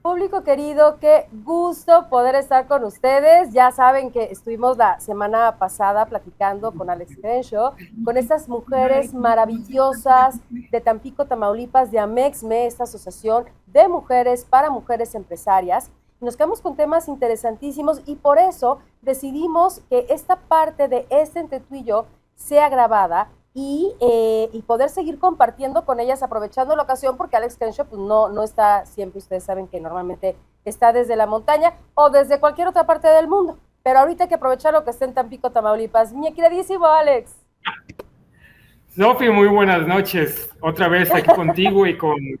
Público querido, qué gusto poder estar con ustedes. Ya saben que estuvimos la semana pasada platicando con Alex Crenshaw, con estas mujeres maravillosas de Tampico, Tamaulipas, de Amexme, esta asociación de mujeres para mujeres empresarias. Nos quedamos con temas interesantísimos y por eso decidimos que esta parte de entre tú y yo sea grabada y poder seguir compartiendo con ellas, aprovechando la ocasión, porque Alex Crenshaw pues, no está siempre, ustedes saben que normalmente está desde la montaña o desde cualquier otra parte del mundo, pero ahorita hay que aprovechar lo que está en Tampico, Tamaulipas. Mi queridísimo Alex. Sofi, muy buenas noches. Otra vez aquí contigo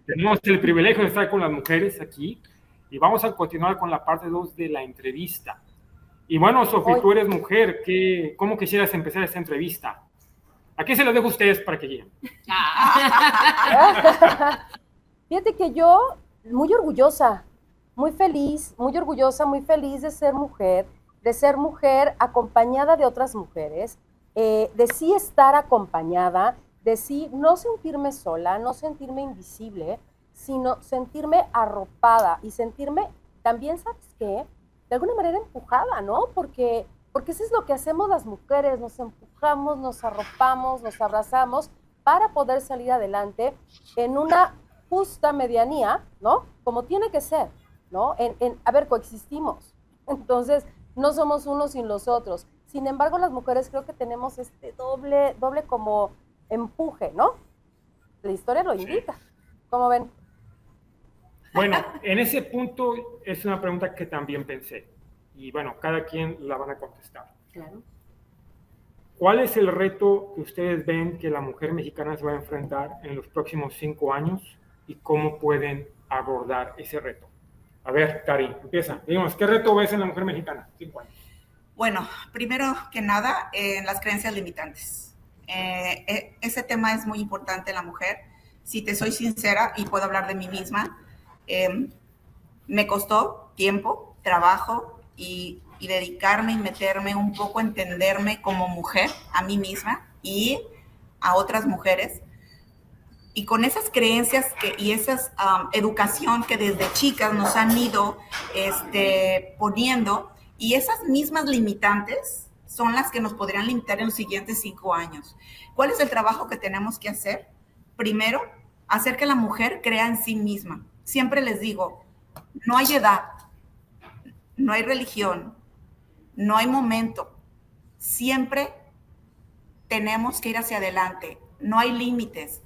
tenemos el privilegio de estar con las mujeres aquí y vamos a continuar con la parte 2 de la entrevista. Y bueno, Sofi, Hoy. tú eres mujer, ¿cómo quisieras empezar esta entrevista? Aquí se las dejo a ustedes para que guíen. Fíjate que yo, muy orgullosa, muy feliz, muy orgullosa, muy feliz de ser mujer acompañada de otras mujeres, de sí estar acompañada, de sí no sentirme sola, no sentirme invisible, sino sentirme arropada y sentirme también, ¿sabes qué? De alguna manera empujada, ¿no? Porque eso es lo que hacemos las mujeres, nos empujamos, nos arropamos, nos abrazamos para poder salir adelante en una justa medianía, ¿no? Como tiene que ser, ¿no? A ver, coexistimos. Entonces, no somos unos sin los otros. Sin embargo, las mujeres creo que tenemos este doble como empuje, ¿no? La historia lo Sí. indica. ¿Cómo ven? Bueno, en ese punto es una pregunta que también pensé. Y bueno, cada quien la van a contestar. Claro. ¿Cuál es el reto que ustedes ven que la mujer mexicana se va a enfrentar en los próximos 5 años y cómo pueden abordar ese reto? A ver, Cari, empieza. Digamos, ¿qué reto ves en la mujer mexicana? 5 años. Bueno, primero que nada, en las creencias limitantes. Ese tema es muy importante en la mujer. Si te soy sincera y puedo hablar de mí misma, me costó tiempo, trabajo y dedicarme y meterme un poco a entenderme como mujer a mí misma y a otras mujeres. Y con esas creencias y esa educación que desde chicas nos han ido poniendo, y esas mismas limitantes son las que nos podrían limitar en los siguientes 5 años. ¿Cuál es el trabajo que tenemos que hacer? Primero, hacer que la mujer crea en sí misma. Siempre les digo, no hay edad, no hay religión, no hay momento. Siempre tenemos que ir hacia adelante, no hay límites.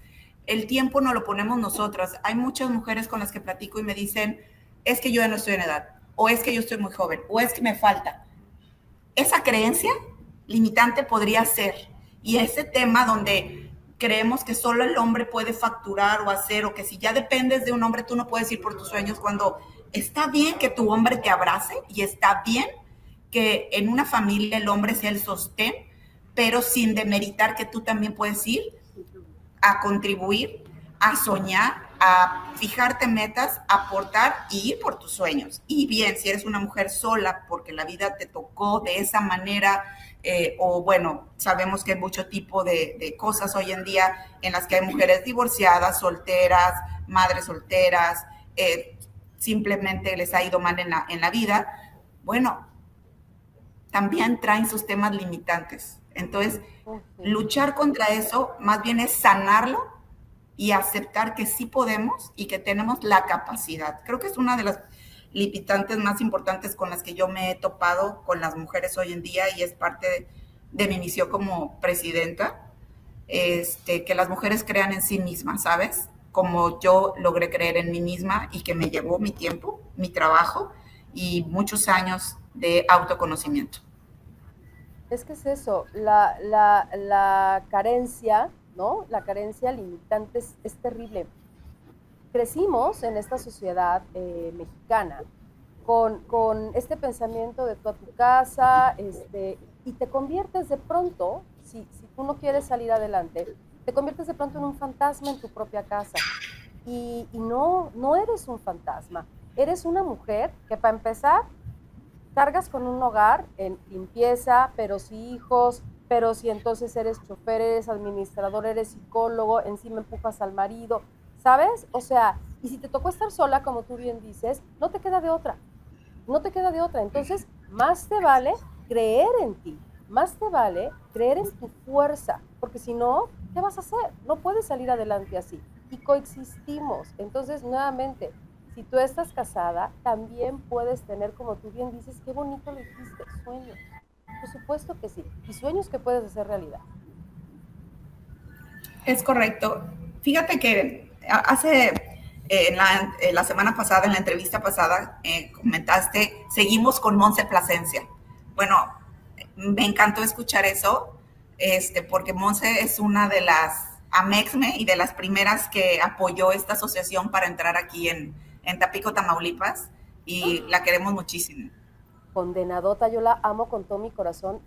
El tiempo no lo ponemos nosotras. Hay muchas mujeres con las que platico y me dicen, es que yo ya no estoy en edad, o es que yo estoy muy joven, o es que me falta. Esa creencia limitante podría ser, y ese tema donde creemos que solo el hombre puede facturar o hacer, o que si ya dependes de un hombre tú no puedes ir por tus sueños, cuando está bien que tu hombre te abrace y está bien que en una familia el hombre sea el sostén, pero sin demeritar que tú también puedes ir a contribuir, a soñar, a fijarte metas, a aportar y ir por tus sueños. Y bien, si eres una mujer sola porque la vida te tocó de esa manera, o bueno, sabemos que hay mucho tipo de cosas hoy en día en las que hay mujeres divorciadas, solteras, madres solteras, simplemente les ha ido mal en la vida. Bueno, también traen sus temas limitantes. Entonces, luchar contra eso más bien es sanarlo y aceptar que sí podemos y que tenemos la capacidad. Creo que es una de las limitantes más importantes con las que yo me he topado con las mujeres hoy en día y es parte de mi misión como presidenta, que las mujeres crean en sí mismas, ¿sabes? Como yo logré creer en mí misma y que me llevó mi tiempo, mi trabajo y muchos años de autoconocimiento. Es que es eso, la carencia, ¿no? La carencia limitante es terrible. Crecimos en esta sociedad mexicana con este pensamiento de tú a tu casa, y te conviertes de pronto, si tú no quieres salir adelante, te conviertes de pronto en un fantasma en tu propia casa. Y no eres un fantasma, eres una mujer que para empezar cargas con un hogar en limpieza, pero si hijos, pero si entonces eres chofer, eres administrador, eres psicólogo, encima empujas al marido. ¿sabes? O sea, y si te tocó estar sola, como tú bien dices, no te queda de otra. No te queda de otra. Entonces, más te vale creer en ti, más te vale creer en tu fuerza, porque si no, ¿qué vas a hacer? No puedes salir adelante así. Y coexistimos. Entonces, nuevamente, si tú estás casada, también puedes tener, como tú bien dices, qué bonito lo dijiste, sueños. Por supuesto que sí. Y sueños que puedes hacer realidad. Es correcto. Fíjate que en la semana pasada, en la entrevista pasada, comentaste, seguimos con Monse Plasencia. Bueno, me encantó escuchar eso, porque Monse es una de las Amexme y de las primeras que apoyó esta asociación para entrar aquí en Tampico, Tamaulipas, y la queremos muchísimo. Condenadota, yo la amo con todo mi corazón.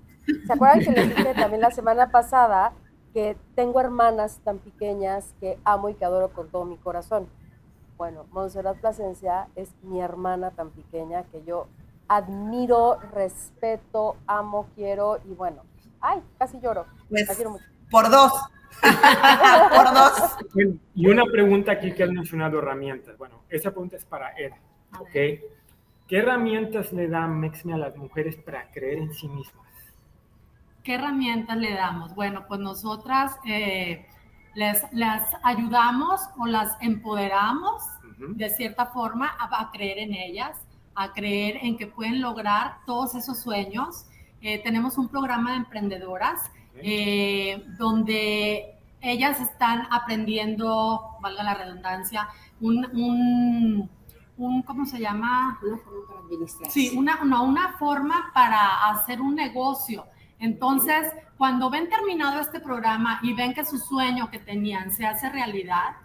¿Se acuerdan que les dije también la semana pasada que tengo hermanas tan pequeñas que amo y que adoro con todo mi corazón? Bueno, Montserrat Plasencia es mi hermana tan pequeña que yo admiro, respeto, amo, quiero y bueno, ay, casi lloro. Pues, La quiero mucho. por dos. Por dos. Y una pregunta aquí que has mencionado, herramientas. Bueno, esa pregunta es para Ed, ¿ok? ¿Qué herramientas le da Amexme a las mujeres para creer en sí mismas? ¿Qué herramientas le damos? Bueno, pues nosotras las ayudamos o las empoderamos de cierta forma a creer en ellas, a creer en que pueden lograr todos esos sueños. Tenemos un programa de emprendedoras donde ellas están aprendiendo, valga la redundancia, ¿cómo se llama? Una forma para administrar. Sí, una forma para hacer un negocio. Entonces, cuando ven terminado este programa y ven que su sueño que tenían se hace realidad,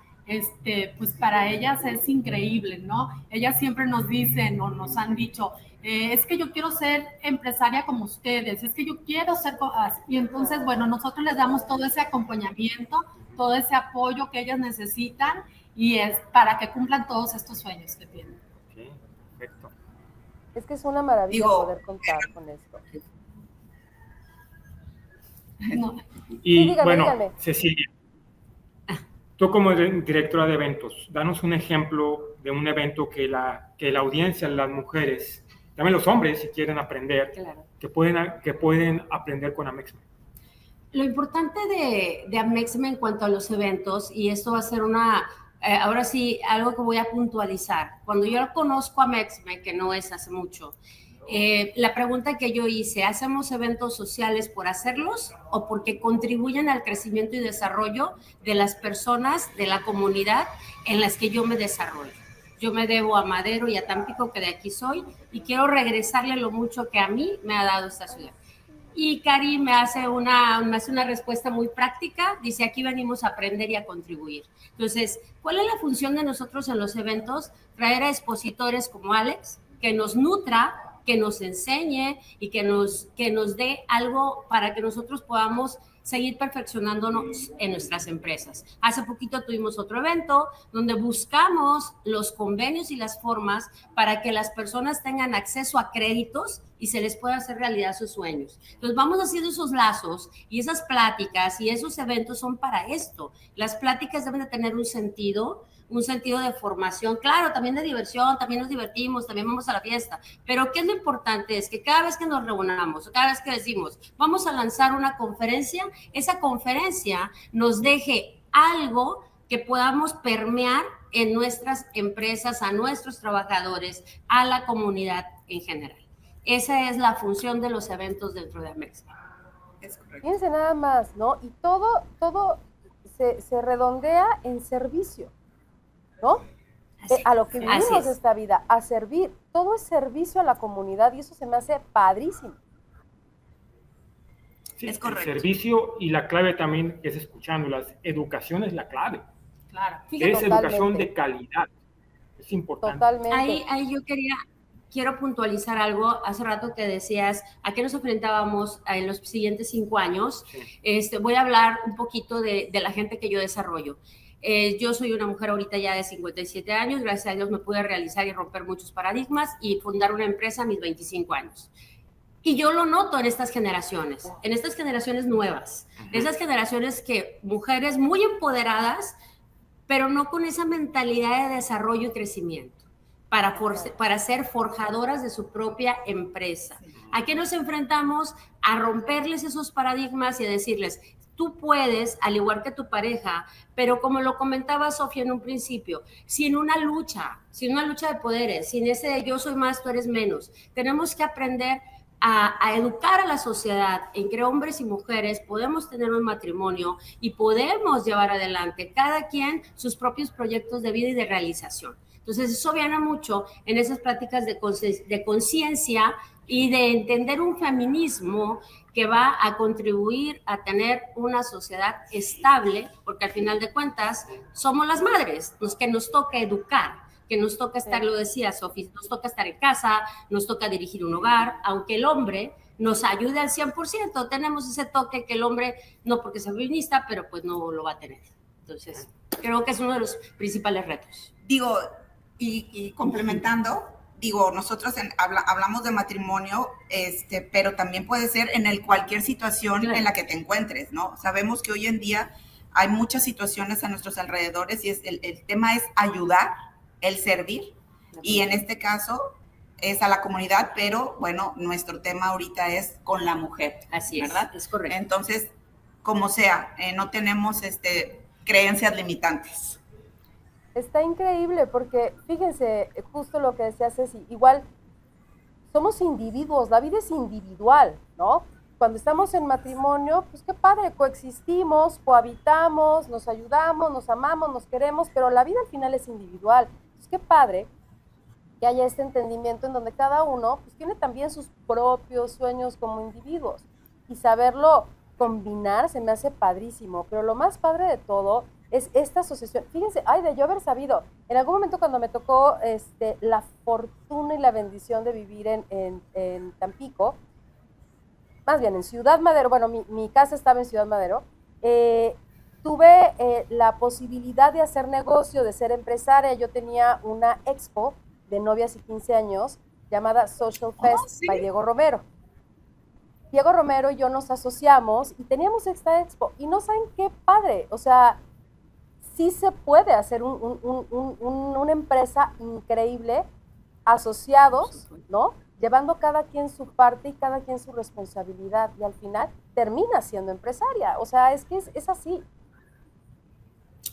pues para ellas es increíble, ¿no? Ellas siempre nos dicen o nos han dicho, es que yo quiero ser empresaria como ustedes, es que yo quiero ser... Y entonces, bueno, nosotros les damos todo ese acompañamiento, todo ese apoyo que ellas necesitan y es para que cumplan todos estos sueños que tienen. Ok, perfecto. Es que es una maravilla poder contar con esto. No. Y Sí, dígame, bueno, dígame. Cecilia, tú como directora de eventos, danos un ejemplo de un evento que la audiencia, las mujeres, también los hombres, si quieren aprender, Claro. que pueden aprender con Amexme. Lo importante de Amexme en cuanto a los eventos, y esto va a ser ahora sí, algo que voy a puntualizar. Cuando yo conozco a Amexme, que no es hace mucho, la pregunta que yo hice, ¿hacemos eventos sociales por hacerlos o porque contribuyen al crecimiento y desarrollo de las personas, de la comunidad en las que yo me desarrollo? Yo me debo a Madero y a Tampico, que de aquí soy, y quiero regresarle lo mucho que a mí me ha dado esta ciudad. Y Cari me hace una respuesta muy práctica, dice, aquí venimos a aprender y a contribuir. Entonces, ¿cuál es la función de nosotros en los eventos? Traer a expositores como Alex, que nos nutra, que nos enseñe y que nos dé algo para que nosotros podamos seguir perfeccionándonos en nuestras empresas. Hace poquito tuvimos otro evento donde buscamos los convenios y las formas para que las personas tengan acceso a créditos y se les pueda hacer realidad sus sueños. Entonces vamos haciendo esos lazos y esas pláticas y esos eventos son para esto. Las pláticas deben de tener un sentido de formación, claro, también de diversión, también nos divertimos, también vamos a la fiesta, pero ¿qué es lo importante? Es que cada vez que nos reunamos, cada vez que decimos, vamos a lanzar una conferencia, esa conferencia nos deje algo que podamos permear en nuestras empresas, a nuestros trabajadores, a la comunidad en general. Esa es la función de los eventos dentro de Amexme. Fíjense nada más, ¿no? Y todo se redondea en servicio, ¿no? A lo que vivimos esta vida, a servir. Todo es servicio a la comunidad y eso se me hace padrísimo. Sí, es correcto. El servicio y la clave también es escuchándolas. Educación es la clave. Claro. Fíjate, es educación de calidad. Es importante. Totalmente. Ahí yo quiero puntualizar algo. Hace rato que decías a qué nos enfrentábamos en los siguientes 5 años. Sí. Voy a hablar un poquito de la gente que yo desarrollo. Yo soy una mujer ahorita ya de 57 años, gracias a Dios me pude realizar y romper muchos paradigmas y fundar una empresa a mis 25 años. Y yo lo noto en estas generaciones nuevas, en estas generaciones que mujeres muy empoderadas pero no con esa mentalidad de desarrollo y crecimiento, para ser forjadoras de su propia empresa. ¿A qué nos enfrentamos? A romperles esos paradigmas y a decirles, tú puedes, al igual que tu pareja, pero como lo comentaba Sofía en un principio, sin una lucha de poderes, sin ese de yo soy más, tú eres menos. Tenemos que aprender a educar a la sociedad en que hombres y mujeres podemos tener un matrimonio y podemos llevar adelante cada quien sus propios proyectos de vida y de realización. Entonces eso viene mucho en esas pláticas de conciencia y de entender un feminismo que va a contribuir a tener una sociedad estable, porque al final de cuentas somos las madres los que nos toca educar, que nos toca estar, lo decía Sofía, nos toca estar en casa, nos toca dirigir un hogar, aunque el hombre nos ayude al 100%, tenemos ese toque que el hombre, no porque sea feminista, pero pues no lo va a tener. Entonces, creo que es uno de los principales retos. Digo, y complementando, digo, nosotros hablamos de matrimonio, pero también puede ser en cualquier situación en la que te encuentres, ¿no? Sabemos que hoy en día hay muchas situaciones a nuestros alrededores y el tema es ayudar, el servir, y en este caso es a la comunidad, pero bueno, nuestro tema ahorita es con la mujer. Así ¿verdad? Es correcto. Entonces, como sea, no tenemos creencias limitantes. Está increíble porque, fíjense, justo lo que decía Ceci, igual somos individuos, la vida es individual, ¿no? Cuando estamos en matrimonio, pues qué padre, coexistimos, cohabitamos, nos ayudamos, nos amamos, nos queremos, pero la vida al final es individual. Pues qué padre que haya este entendimiento en donde cada uno pues, tiene también sus propios sueños como individuos y saberlo combinar se me hace padrísimo, pero lo más padre de todo es esta asociación. Fíjense, ay, de yo haber sabido, en algún momento cuando me tocó la fortuna y la bendición de vivir en Tampico, más bien en Ciudad Madero, bueno, mi casa estaba en Ciudad Madero, tuve la posibilidad de hacer negocio, de ser empresaria. Yo tenía una expo de novias y 15 años llamada Social Fest ¿Sí? by Diego Romero. Diego Romero y yo nos asociamos y teníamos esta expo y no saben qué padre, o sea, sí se puede hacer una empresa increíble asociados, ¿no? Llevando cada quien su parte y cada quien su responsabilidad y al final termina siendo empresaria, o sea, es que es así.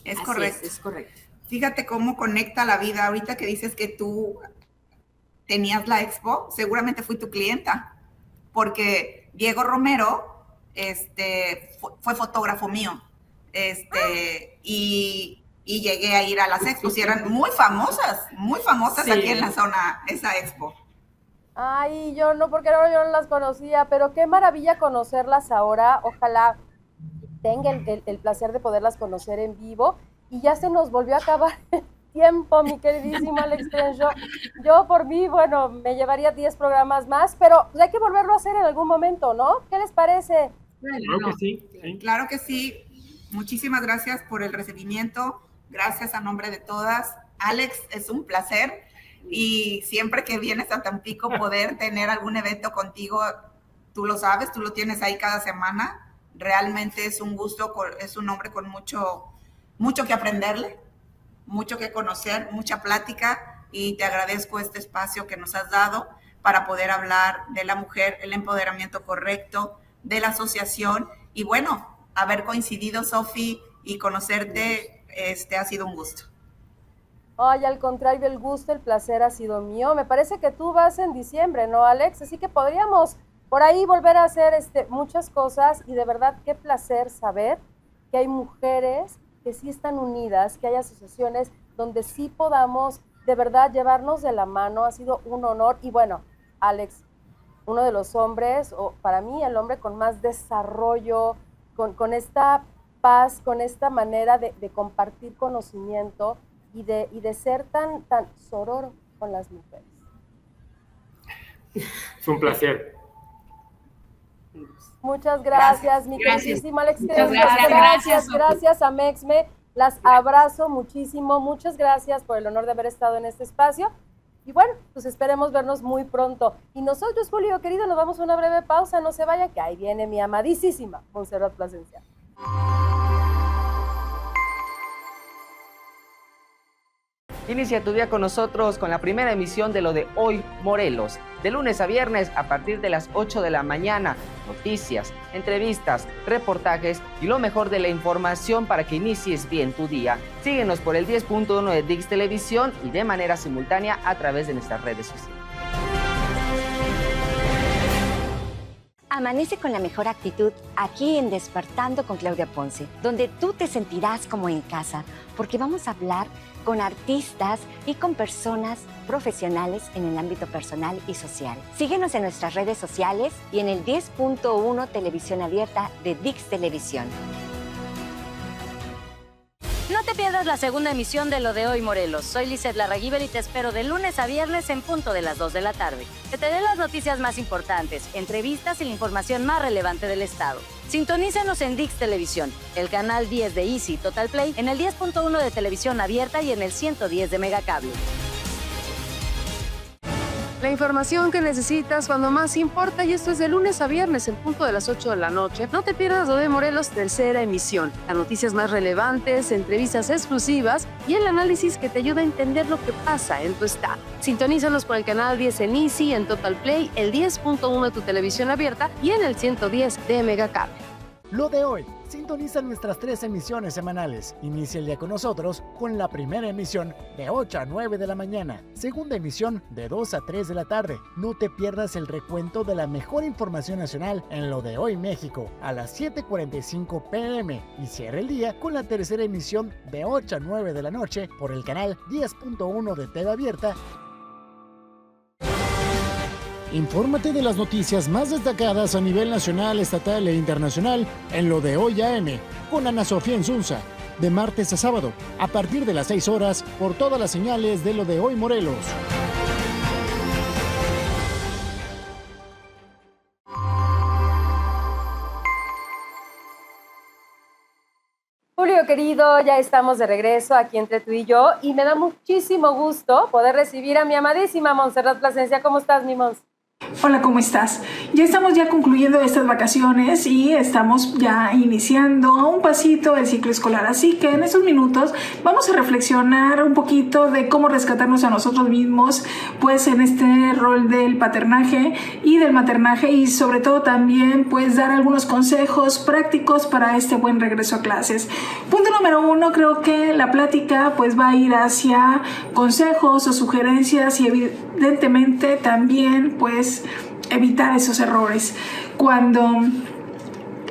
Es Así correcto. Es correcto. Fíjate cómo conecta la vida. Ahorita que dices que tú tenías la expo, seguramente fui tu clienta, porque Diego Romero fue fotógrafo mío, y llegué a ir a las expos y eran muy famosas sí. Aquí en la zona, esa expo. Ay, yo no, porque no, yo no las conocía, pero qué maravilla conocerlas ahora. Ojalá tenga el placer de poderlas conocer en vivo. Y ya se nos volvió a acabar el tiempo, mi queridísimo Alex Trencho. Yo por mí, bueno, me llevaría 10 programas más, pero pues hay que volverlo a hacer en algún momento, ¿no? ¿Qué les parece? Claro que sí. Sí. Claro que sí. Muchísimas gracias por el recibimiento. Gracias a nombre de todas. Alex, es un placer. Y siempre que vienes a Tampico, poder tener algún evento contigo, tú lo sabes, tú lo tienes ahí cada semana. Realmente es un gusto, es un hombre con mucho que aprenderle, mucho que conocer, mucha plática, y te agradezco este espacio que nos has dado para poder hablar de la mujer, el empoderamiento correcto, de la asociación, y bueno, haber coincidido, Sofi, y conocerte, ha sido un gusto. Ay, al contrario, el gusto, el placer ha sido mío. Me parece que tú vas en diciembre, ¿no, Alex? Así que podríamos por ahí volver a hacer muchas cosas, y de verdad qué placer saber que hay mujeres que sí están unidas, que hay asociaciones donde sí podamos de verdad llevarnos de la mano. Ha sido un honor. Y bueno, Alex, uno de los hombres, o para mí el hombre con más desarrollo, con esta paz, con esta manera de compartir conocimiento y de ser tan sororo con las mujeres. Es un placer. Muchas gracias, mi queridísimo Alex. Gracias a Mexme. Las abrazo muchísimo. Muchas gracias por el honor de haber estado en este espacio. Y bueno, pues esperemos vernos muy pronto. Y nosotros, Julio querido, nos vamos a una breve pausa. No se vaya, que ahí viene mi amadísima Montserrat Plasencia. Inicia tu día con nosotros con la primera emisión de Lo de Hoy Morelos. De lunes a viernes a partir de las 8 de la mañana. Noticias, entrevistas, reportajes y lo mejor de la información para que inicies bien tu día. Síguenos por el 10.1 de Dix Televisión y de manera simultánea a través de nuestras redes sociales. Amanece con la mejor actitud aquí en Despertando con Claudia Ponce, donde tú te sentirás como en casa, porque vamos a hablar con artistas y con personas profesionales en el ámbito personal y social. Síguenos en nuestras redes sociales y en el 10.1 Televisión Abierta de Dix Televisión. No te pierdas la segunda emisión de Lo de Hoy Morelos. Soy Lizeth Larraguíbel y te espero de lunes a viernes en punto de las 2 de la tarde. Te daré las noticias más importantes, entrevistas y la información más relevante del estado. Sintonízanos en Dix Televisión, el canal 10 de Easy Total Play, en el 10.1 de Televisión Abierta y en el 110 de Megacable. La información que necesitas cuando más importa, y esto es de lunes a viernes en punto de las 8 de la noche. No te pierdas Lo de Morelos, tercera emisión. Las noticias más relevantes, entrevistas exclusivas y el análisis que te ayuda a entender lo que pasa en tu estado. Sintonízanos por el canal 10 en Easy, en Total Play, el 10.1 de tu televisión abierta y en el 110 de Megacable. Lo de hoy. Sintoniza nuestras 3 emisiones semanales. Inicia el día con nosotros con la primera emisión de 8 a 9 de la mañana. Segunda emisión de 2 a 3 de la tarde. No te pierdas el recuento de la mejor información nacional en Lo de Hoy México a las 7:45 p.m. Y cierra el día con la tercera emisión de 8 a 9 de la noche por el canal 10.1 de TV Abierta. Infórmate de las noticias más destacadas a nivel nacional, estatal e internacional en Lo de Hoy AM con Ana Sofía Insunza, de martes a sábado, a partir de las 6 horas por todas las señales de Lo de Hoy Morelos. Julio querido, ya estamos de regreso aquí entre tú y yo y me da muchísimo gusto poder recibir a mi amadísima Montserrat Plasencia. ¿Cómo estás, mi Mons? Hola, ¿cómo estás? Ya estamos concluyendo estas vacaciones y estamos ya iniciando a un pasito el ciclo escolar, así que en estos minutos vamos a reflexionar un poquito de cómo rescatarnos a nosotros mismos, pues en este rol del paternaje y del maternaje, y sobre todo también pues dar algunos consejos prácticos para este buen regreso a clases. Punto número 1, creo que la plática pues va a ir hacia consejos o sugerencias y evidentemente también pues evitar esos errores. Cuando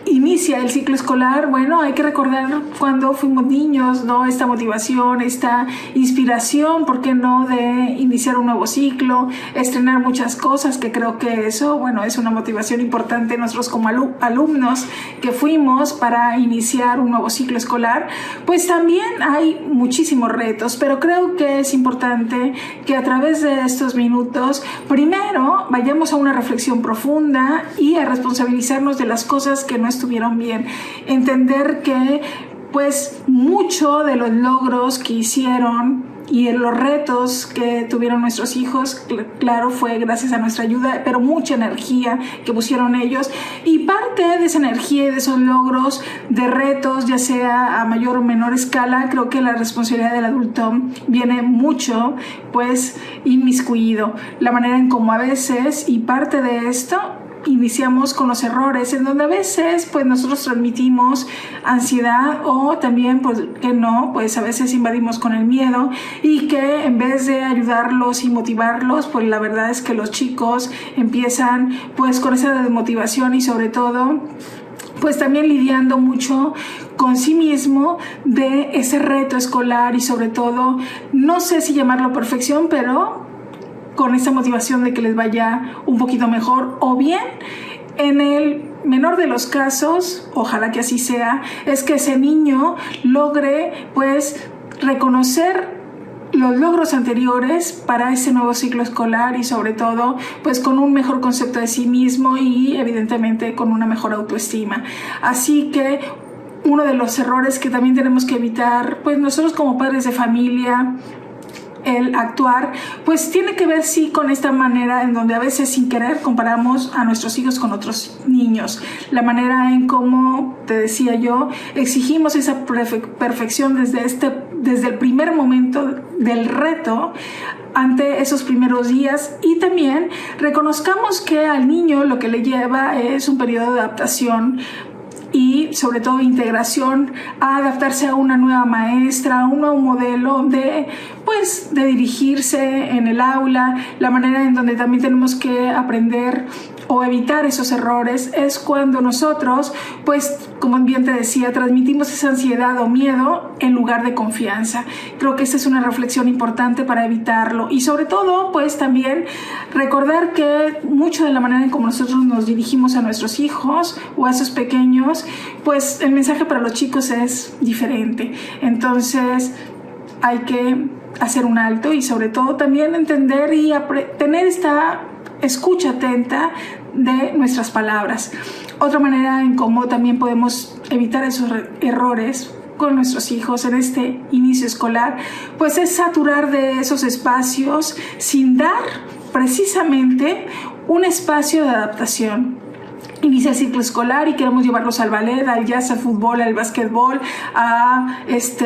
inicia el ciclo escolar, bueno, hay que recordar cuando fuimos niños, ¿no? Esta motivación, esta inspiración, ¿por qué no?, de iniciar un nuevo ciclo, estrenar muchas cosas, que creo que eso, bueno, es una motivación importante nosotros como alumnos que fuimos para iniciar un nuevo ciclo escolar. Pues también hay muchísimos retos, pero creo que es importante que a través de estos minutos, primero vayamos a una reflexión profunda y a responsabilizarnos de las cosas que no estuvieron bien, entender que pues mucho de los logros que hicieron y los retos que tuvieron nuestros hijos, claro, fue gracias a nuestra ayuda, pero mucha energía que pusieron ellos, y parte de esa energía y de esos logros, de retos, ya sea a mayor o menor escala, creo que la responsabilidad del adulto viene mucho pues inmiscuido, la manera en cómo a veces, y parte de esto, iniciamos con los errores, en donde a veces pues nosotros transmitimos ansiedad, o también pues que no, pues a veces invadimos con el miedo, y que en vez de ayudarlos y motivarlos, pues la verdad es que los chicos empiezan pues con esa desmotivación y sobre todo pues también lidiando mucho con sí mismo de ese reto escolar, y sobre todo, no sé si llamarlo perfección, pero con esa motivación de que les vaya un poquito mejor, o bien, en el menor de los casos, ojalá que así sea, es que ese niño logre pues reconocer los logros anteriores para ese nuevo ciclo escolar, y sobre todo pues con un mejor concepto de sí mismo y evidentemente con una mejor autoestima. Así que uno de los errores que también tenemos que evitar pues nosotros como padres de familia, el actuar, pues tiene que ver sí con esta manera en donde a veces sin querer comparamos a nuestros hijos con otros niños, la manera en cómo, te decía yo, exigimos esa perfección desde el primer momento del reto ante esos primeros días, y también reconozcamos que al niño lo que le lleva es un periodo de adaptación y sobre todo integración, a adaptarse a una nueva maestra, a un nuevo modelo de dirigirse en el aula, la manera en donde también tenemos que aprender o evitar esos errores es cuando nosotros, como bien te decía, transmitimos esa ansiedad o miedo en lugar de confianza. Creo que esta es una reflexión importante para evitarlo, y sobre todo, también recordar que mucho de la manera en como nosotros nos dirigimos a nuestros hijos o a esos pequeños, el mensaje para los chicos es diferente. Entonces, hay que hacer un alto y sobre todo también entender y tener esta escucha atenta de nuestras palabras. Otra manera en cómo también podemos evitar esos errores con nuestros hijos en este inicio escolar, es saturar de esos espacios sin dar precisamente un espacio de adaptación. Inicia el ciclo escolar y queremos llevarlos al ballet, al jazz, al fútbol, al básquetbol, a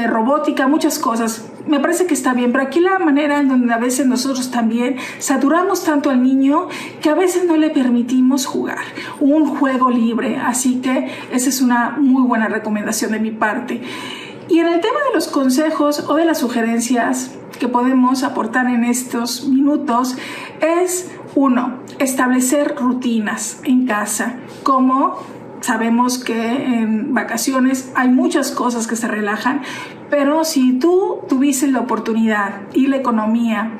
robótica, muchas cosas. Me parece que está bien, pero aquí la manera en donde a veces nosotros también saturamos tanto al niño que a veces no le permitimos jugar, un juego libre. Así que esa es una muy buena recomendación de mi parte. Y en el tema de los consejos o de las sugerencias que podemos aportar en estos minutos es: 1. Establecer rutinas en casa. Como sabemos que en vacaciones hay muchas cosas que se relajan, pero si tú tuviste la oportunidad y la economía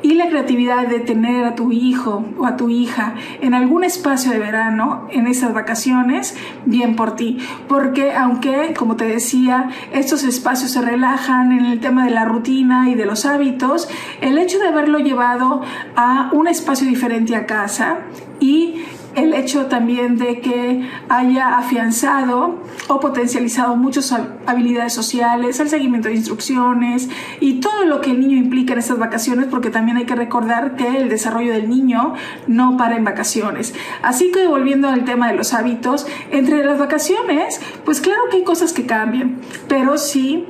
y la creatividad de tener a tu hijo o a tu hija en algún espacio de verano en esas vacaciones, bien por ti, porque aunque, como te decía, estos espacios se relajan en el tema de la rutina y de los hábitos, el hecho de haberlo llevado a un espacio diferente a casa y el hecho también de que haya afianzado o potencializado muchas habilidades sociales, el seguimiento de instrucciones y todo lo que el niño implica en estas vacaciones, porque también hay que recordar que el desarrollo del niño no para en vacaciones. Así que, volviendo al tema de los hábitos, entre las vacaciones, claro que hay cosas que cambian, pero si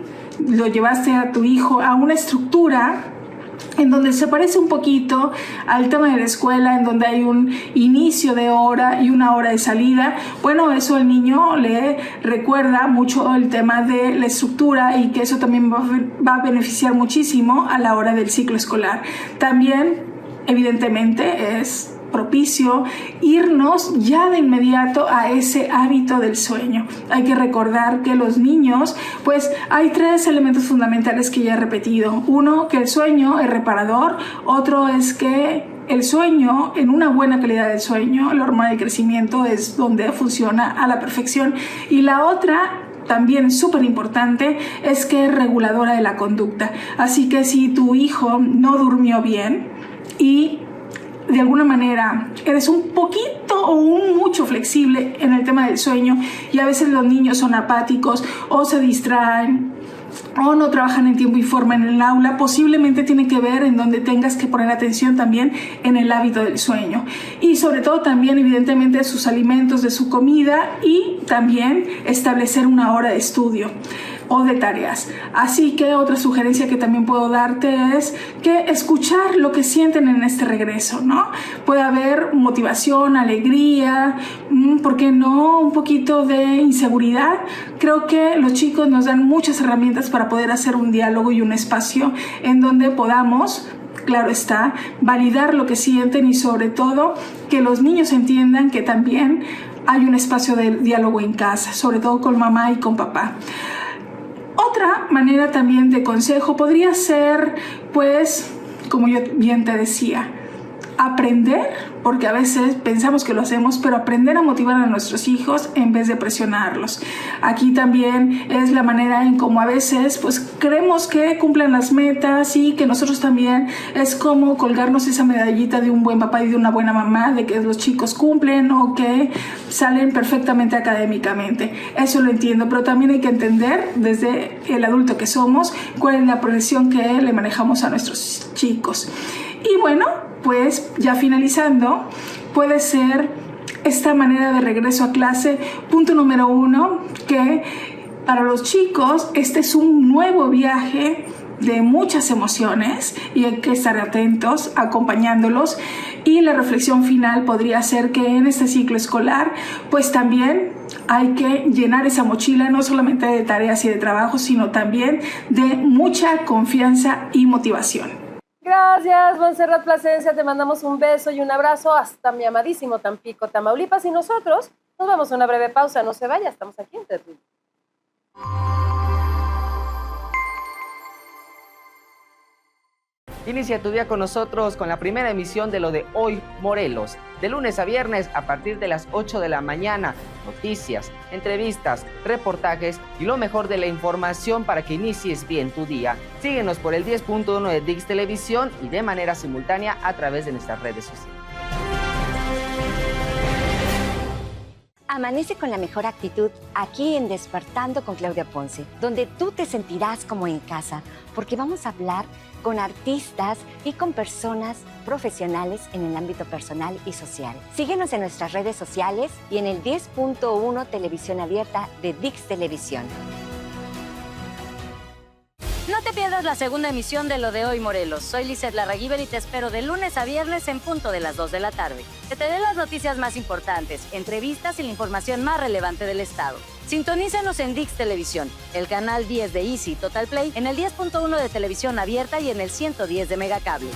lo llevaste a tu hijo a una estructura en donde se parece un poquito al tema de la escuela, en donde hay un inicio de hora y una hora de salida, eso al niño le recuerda mucho el tema de la estructura, y que eso también va a beneficiar muchísimo a la hora del ciclo escolar. También, evidentemente, es propicio irnos ya de inmediato a ese hábito del sueño. Hay que recordar que los niños, hay 3 elementos fundamentales que ya he repetido. 1, que el sueño es reparador. Otro es que el sueño, en una buena calidad de sueño, la hormona del crecimiento es donde funciona a la perfección. Y la otra, también súper importante, es que es reguladora de la conducta. Así que si tu hijo no durmió bien y de alguna manera eres un poquito o un mucho flexible en el tema del sueño, y a veces los niños son apáticos o se distraen o no trabajan en tiempo y forma en el aula, posiblemente tiene que ver en donde tengas que poner atención también en el hábito del sueño, y sobre todo también evidentemente de sus alimentos, de su comida, y también establecer una hora de estudio o de tareas. Así que otra sugerencia que también puedo darte es que escuchar lo que sienten en este regreso, ¿no? Puede haber motivación, alegría, ¿por qué no? Un poquito de inseguridad. Creo que los chicos nos dan muchas herramientas para poder hacer un diálogo y un espacio en donde podamos, claro está, validar lo que sienten, y sobre todo que los niños entiendan que también hay un espacio de diálogo en casa, sobre todo con mamá y con papá. Otra manera también de consejo podría ser, como yo bien te decía, aprender, porque a veces pensamos que lo hacemos, pero aprender a motivar a nuestros hijos en vez de presionarlos. Aquí también es la manera en cómo a veces queremos que cumplan las metas, y que nosotros también es como colgarnos esa medallita de un buen papá y de una buena mamá, de que los chicos cumplen o que salen perfectamente académicamente. Eso lo entiendo, pero también hay que entender desde el adulto que somos cuál es la presión que le manejamos a nuestros chicos. Y ya finalizando, puede ser esta manera de regreso a clase. Punto número 1, que para los chicos este es un nuevo viaje de muchas emociones y hay que estar atentos, acompañándolos. Y la reflexión final podría ser que en este ciclo escolar, pues también hay que llenar esa mochila no solamente de tareas y de trabajo, sino también de mucha confianza y motivación. Gracias, Montserrat Plasencia. Te mandamos un beso y un abrazo hasta mi amadísimo Tampico, Tamaulipas. Y nosotros nos vamos a una breve pausa. No se vaya, estamos aquí en Tertulia. Inicia tu día con nosotros con la primera emisión de Lo de Hoy Morelos. De lunes a viernes a partir de las 8 de la mañana. Noticias, entrevistas, reportajes y lo mejor de la información para que inicies bien tu día. Síguenos por el 10.1 de Dix Televisión y de manera simultánea a través de nuestras redes sociales. Amanece con la mejor actitud aquí en Despertando con Claudia Ponce, donde tú te sentirás como en casa, porque vamos a hablar con artistas y con personas profesionales en el ámbito personal y social. Síguenos en nuestras redes sociales y en el 10.1 Televisión Abierta de Dix Televisión. No te pierdas la segunda emisión de Lo de Hoy Morelos. Soy Liseth Larraguibel y te espero de lunes a viernes en punto de las 2 de la tarde. Que te dé las noticias más importantes, entrevistas y la información más relevante del estado. Sintonízanos en Dix Televisión, el canal 10 de Easy Total Play, en el 10.1 de Televisión Abierta y en el 110 de Megacable.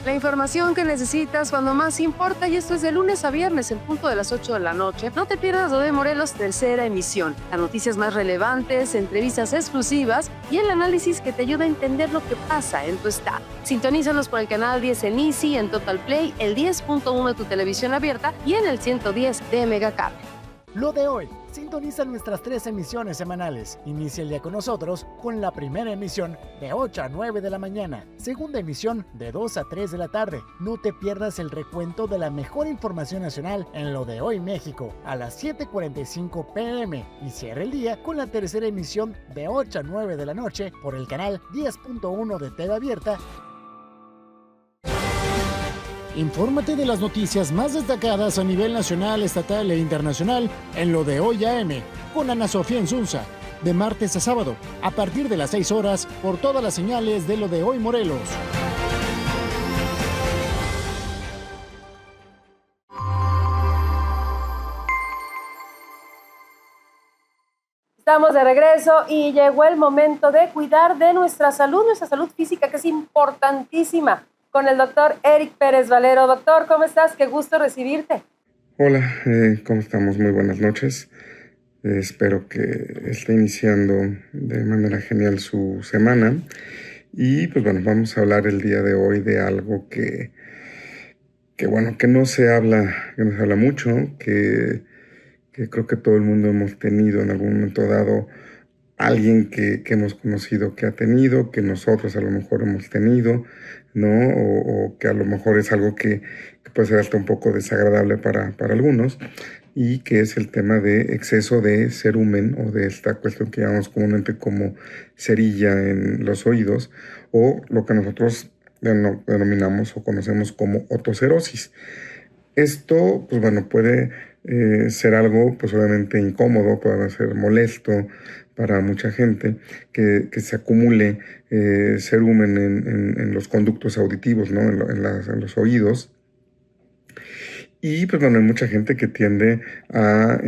La información que necesitas cuando más importa, y esto es de lunes a viernes en punto de las 8 de la noche. No te pierdas Lo de Morelos, tercera emisión. Las noticias más relevantes, entrevistas exclusivas y el análisis que te ayuda a entender lo que pasa en tu estado. Sintonízanos por el canal 10 en Easy, en Total Play, el 10.1 de tu televisión abierta y en el 110 de Megacable. Lo de hoy. Sintoniza nuestras 3 emisiones semanales. Inicia el día con nosotros con la primera emisión de 8 a 9 de la mañana. Segunda emisión de 2 a 3 de la tarde. No te pierdas el recuento de la mejor información nacional en Lo de Hoy México a las 7:45 p.m. Y cierra el día con la tercera emisión de 8 a 9 de la noche por el canal 10.1 de TV Abierta. Infórmate de las noticias más destacadas a nivel nacional, estatal e internacional en Lo de Hoy AM con Ana Sofía Insunza, de martes a sábado, a partir de las 6 horas, por todas las señales de Lo de Hoy Morelos. Estamos de regreso y llegó el momento de cuidar de nuestra salud física, que es importantísima, con el doctor Eric Pérez Valero. Doctor, ¿cómo estás? Qué gusto recibirte. Hola, ¿cómo estamos? Muy buenas noches. Espero que esté iniciando de manera genial su semana. Y pues bueno, vamos a hablar el día de hoy de algo que no se habla mucho, que creo que todo el mundo hemos tenido en algún momento dado, alguien que hemos conocido que ha tenido, que nosotros a lo mejor hemos tenido, ¿no? O que a lo mejor es algo que puede ser hasta un poco desagradable para algunos, y que es el tema de exceso de cerumen, o de esta cuestión que llamamos comúnmente como cerilla en los oídos, o lo que nosotros denominamos o conocemos como otocerosis. Esto, pues bueno, puede ser algo, pues obviamente incómodo, puede ser molesto para mucha gente, que se acumule cerumen en los conductos auditivos, ¿no? En los oídos. Y pues bueno, hay mucha gente que tiende a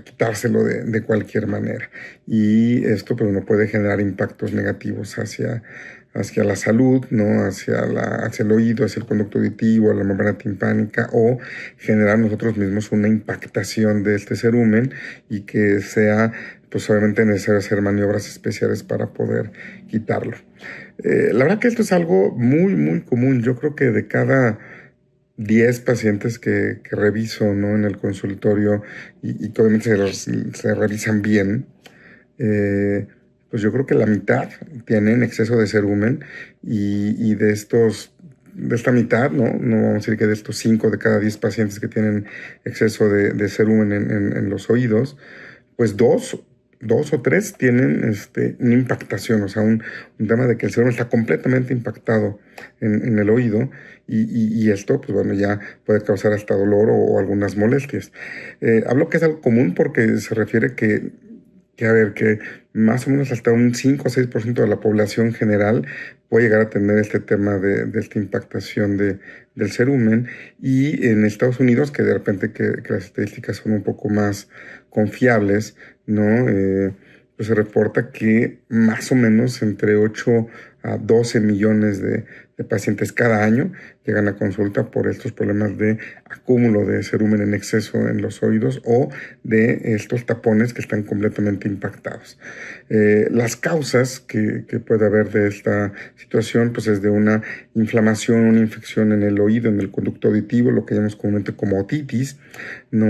quitárselo de cualquier manera. Y esto pues no puede generar impactos negativos hacia la salud, ¿no? Hacia el oído, hacia el conducto auditivo, la membrana timpánica, o generar nosotros mismos una impactación de este cerumen, y que sea pues obviamente necesario hacer maniobras especiales para poder quitarlo. La verdad que esto es algo muy, muy común. Yo creo que de cada 10 pacientes que reviso, ¿no? En el consultorio, y que obviamente se revisan bien, pues yo creo que la mitad tienen exceso de cerumen, y de esta mitad, ¿no? No vamos a decir que de estos 5 de cada 10 pacientes que tienen exceso de cerumen en los oídos, pues dos o tres tienen una impactación, o sea, un tema de que el cerumen está completamente impactado en el oído, y esto, pues bueno, ya puede causar hasta dolor o algunas molestias. Hablo que es algo común porque se refiere que que más o menos hasta un 5 o 6% de la población general puede llegar a tener este tema de esta impactación del cerumen. Y en Estados Unidos, que de repente que las estadísticas son un poco más confiables, ¿no? Pues se reporta que más o menos entre 8 a 12 millones de pacientes cada año llegan a consulta por estos problemas de acúmulo de cerumen en exceso en los oídos o de estos tapones que están completamente impactados. Las causas que puede haber de esta situación pues es de una inflamación, una infección en el oído, en el conducto auditivo, lo que llamamos comúnmente como otitis, ¿no?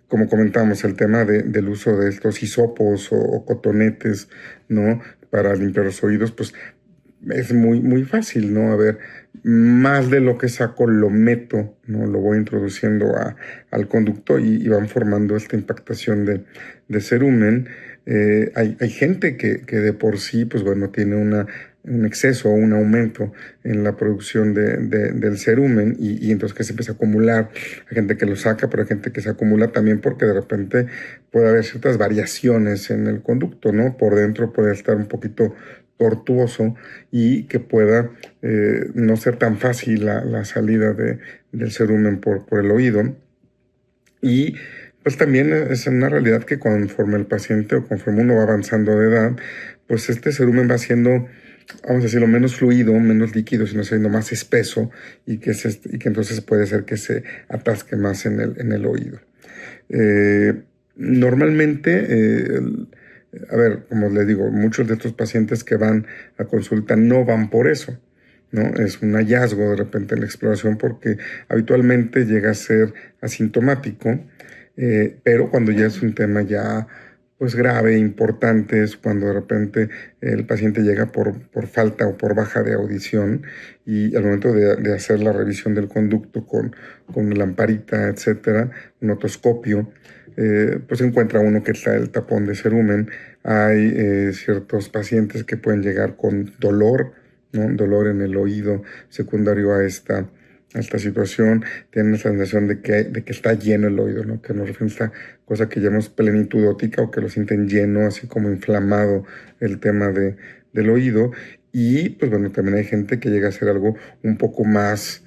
Como comentábamos, el tema del uso de estos hisopos o cotonetes, ¿no? Para limpiar los oídos, pues es muy, muy fácil, ¿no? A ver, más de lo que saco lo meto, ¿no? Lo voy introduciendo al conducto y van formando esta impactación de cerumen. Hay gente que de por sí, pues bueno, tiene un exceso o un aumento en la producción del cerumen y entonces que se empieza a acumular. Hay gente que lo saca, pero hay gente que se acumula también porque de repente puede haber ciertas variaciones en el conducto, ¿no? Por dentro puede estar un poquito tortuoso y que pueda no ser tan fácil la salida del cerumen por el oído. Y pues también es una realidad que conforme el paciente o conforme uno va avanzando de edad, pues este cerumen va siendo, vamos a decirlo, menos fluido, menos líquido, sino siendo más espeso y que entonces puede ser que se atasque más en el oído. Normalmente, a ver, como les digo, muchos de estos pacientes que van a consulta no van por eso, ¿no? Es un hallazgo de repente en la exploración porque habitualmente llega a ser asintomático, pero cuando ya es un tema ya pues grave, importante, es cuando de repente el paciente llega por falta o por baja de audición y al momento de hacer la revisión del conducto con lamparita, etcétera, un otoscopio, pues encuentra uno que está el tapón de cerumen. Hay ciertos pacientes que pueden llegar con dolor, ¿no? Dolor en el oído secundario a esta situación, tienen la sensación de que está lleno el oído, ¿no? Que nos refiere a esta cosa que llamamos plenitud óptica o que lo sienten lleno, así como inflamado el tema del oído. Y pues bueno, también hay gente que llega a ser algo un poco más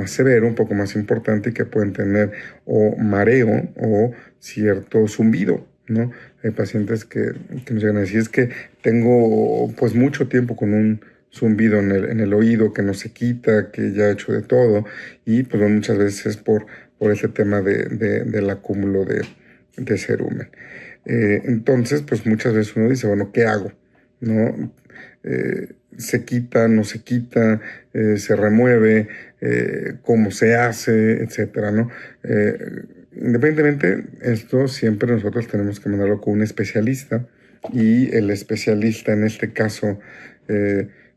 severo, un poco más importante y que pueden tener o mareo o cierto zumbido, ¿no? Hay pacientes que nos llegan a decir es que tengo pues mucho tiempo con un zumbido en el oído que no se quita, que ya he hecho de todo y pues bueno, muchas veces es por ese tema del acúmulo de cerumen. Entonces pues muchas veces uno dice, bueno, ¿qué hago? ¿No? Se quita, no se quita, se remueve, cómo se hace, etcétera, ¿no? Independientemente, esto siempre nosotros tenemos que mandarlo con un especialista y el especialista en este caso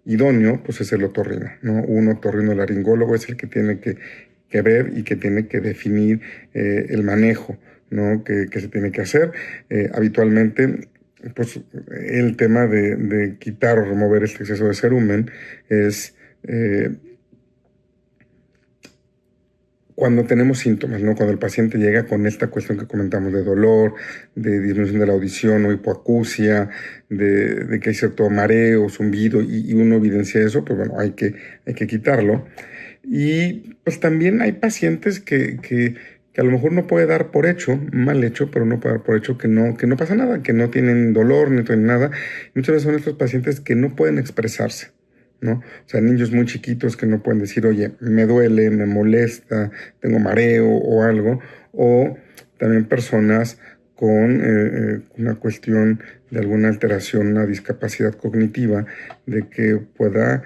idóneo, pues es el otorrino, ¿no? Un otorrinolaringólogo es el que tiene que ver y que tiene que definir el manejo, ¿no? que se tiene que hacer. Habitualmente, pues el tema de quitar o remover este exceso de cerumen es cuando tenemos síntomas, ¿no? Cuando el paciente llega con esta cuestión que comentamos de dolor, de disminución de la audición o hipoacusia, de que hay cierto mareo, zumbido y uno evidencia eso, pues bueno, hay que quitarlo. Y pues también hay pacientes que a lo mejor no puede dar por hecho, mal hecho, pero no puede dar por hecho que no pasa nada, que no tienen dolor, ni tienen nada. Y muchas veces son estos pacientes que no pueden expresarse, ¿no? O sea, niños muy chiquitos que no pueden decir, oye, me duele, me molesta, tengo mareo o algo. O también personas con una cuestión de alguna alteración, una discapacidad cognitiva, de que pueda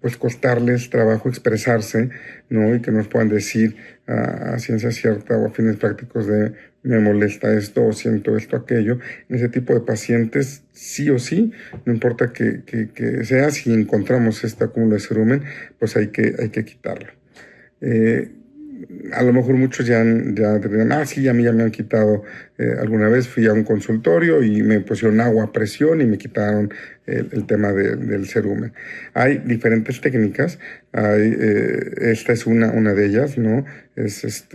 pues costarles trabajo expresarse, ¿no? Y que nos puedan decir a ciencia cierta o a fines prácticos de me molesta esto o siento esto, aquello. En ese tipo de pacientes, sí o sí, no importa que sea, si encontramos este acúmulo de cerumen, pues hay que quitarlo. A lo mejor muchos ya dirán, sí, a mí ya me han quitado. Alguna vez fui a un consultorio y me pusieron agua a presión y me quitaron el tema del cerumen. Hay diferentes técnicas. Esta es una de ellas, ¿no? Es